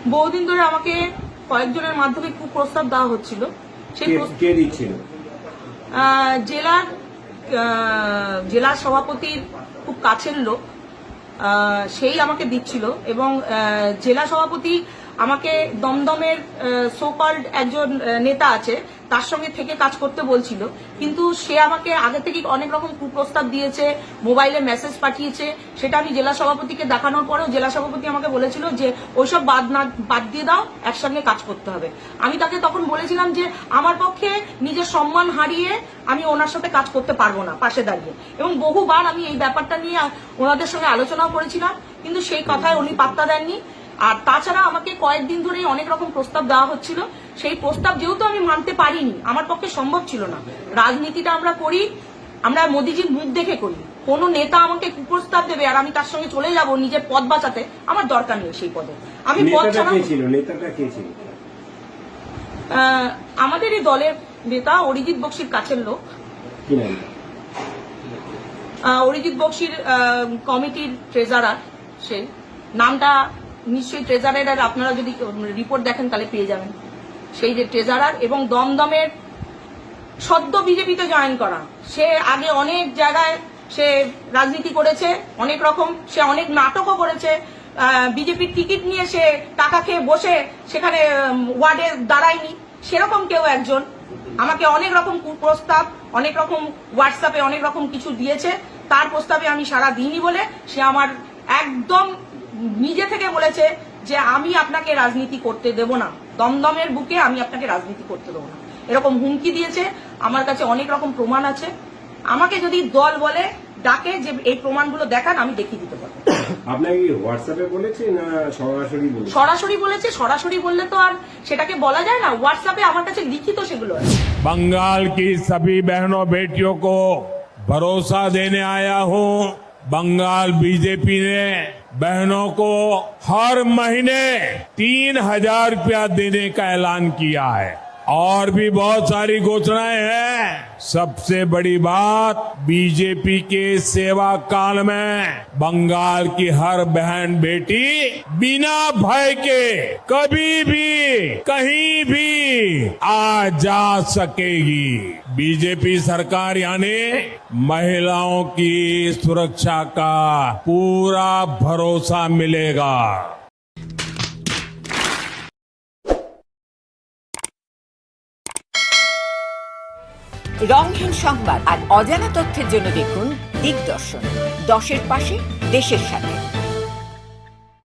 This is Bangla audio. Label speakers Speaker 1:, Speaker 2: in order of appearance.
Speaker 1: বহুদিন ধরে আমাকে কয়েকজনের মাধ্যমে খুব প্রস্তাব দেওয়া হচ্ছিল। সেই
Speaker 2: কে দিচ্ছিল?
Speaker 1: জেলার জেলা সভাপতির খুব কাছের লোক, সেই আমাকে দিচ্ছিল। এবং জেলা সভাপতি আমাকে দমদমের সোকল্ড একজন নেতা আছে, তার সঙ্গে থেকে কাজ করতে বলছিল। কিন্তু সে আমাকে আগে থেকে অনেক রকম কুপ্রস্তাব দিয়েছে, মোবাইলে মেসেজ পাঠিয়েছে। সেটা আমি জেলা সভাপতিকে দেখানোর পরেও জেলা সভাপতি আমাকে বলেছিল যে ওইসব বাদ দিয়ে দাও, একসঙ্গে কাজ করতে হবে। আমি তাকে তখন বলেছিলাম যে আমার পক্ষে নিজের সম্মান হারিয়ে আমি ওনার সাথে কাজ করতে পারবো না পাশে দাঁড়িয়ে। এবং বহুবার আমি এই ব্যাপারটা নিয়ে ওনাদের সঙ্গে আলোচনাও করেছিলাম, কিন্তু সেই কথায় উনি পাত্তা দেননি। আর তাছাড়া আমাকে কয়েকদিন ধরেই অনেক রকম প্রস্তাব দেওয়া হচ্ছিল। সেই প্রস্তাব যেহেতু আমি মানতে পারিনি, আমার পক্ষে সম্ভব ছিল না। রাজনীতিটা আমরা করি, আমরা মোদিজির মুখ দেখে করি। কোনো নেতা আমাকে কুপ্রস্তাব দেবে আর আমি তার সঙ্গে চলে যাব নিজের পদ বাঁচাতে, আমার দরকার নেই সেই পদে। আমি পদ ছাড়া।
Speaker 2: নেতাটা কে ছিল?
Speaker 1: আমাদের এই দলের নেতা অরিজিৎ বক্সির কাছের লোক।
Speaker 2: কি নাম?
Speaker 1: অরিজিৎ বক্সির কমিটির ট্রেজারার। সেই নামটা নিশ্চয়ই ট্রেজারার, আপনারা যদি রিপোর্ট দেখেন তাহলে পেয়ে যাবেন। সেই যে ট্রেজারার এবং দমদমের সদ্য বিজেপিতে জয়েন করা, সে আগে অনেক জায়গায় সে রাজনীতি করেছে, অনেক রকম সে অনেক নাটকও করেছে। বিজেপির টিকিট নিয়ে সে টাকা খেয়ে বসে সেখানে ওয়ার্ডে দাঁড়ায়নি, সেরকম কেউ একজন আমাকে অনেক রকম কুপ্রস্তাব, অনেক রকম হোয়াটসঅ্যাপে অনেক রকম কিছু দিয়েছে। তার প্রস্তাবে আমি সারা দিনই বলে সে আমার একদম নিজে থেকে বলেছে যে আমি আপনাকে রাজনীতি করতে দেব না, দমদমের বুকে আমি আপনাকে রাজনীতি করতে দেবো না, এরকম হুমকি দিয়েছে। আমার কাছে অনেক রকম প্রমাণ আছে। আমাকে যদি দল বলে ডাকে যে এই প্রমাণগুলো দেখান, আমি দেখিয়ে দিতে পারবো।
Speaker 2: আপনাকে হোয়াটসঅ্যাপে বলেছে না সরাসরি বলেছে?
Speaker 1: সরাসরি বলেছে। সরাসরি বললে তো আর সেটাকে বলা যায় না, হোয়াটসঅ্যাপে আমার কাছে লিখিত সেগুলো আছে।
Speaker 3: बंगाल की सभी बहनों बेटियों को भरोसा देने आया हूं। बंगाल बीजेपी ने बहनों को हर महीने 3,000 रुपया देने का ऐलान किया है और भी बहुत सारी घोषणाएं हैं। सबसे बड़ी बात, बीजेपी के सेवा काल में बंगाल की हर बहन बेटी बिना भय के कभी भी कहीं भी आ जा सकेगी। बीजेपी सरकार यानी महिलाओं की सुरक्षा का पूरा भरोसा मिलेगा।
Speaker 4: রংহীন সংবাদ আর অজানা তথ্যের জন্য দেখুন দিগদর্শন, 10-এর পাশে, দেশের সাথে।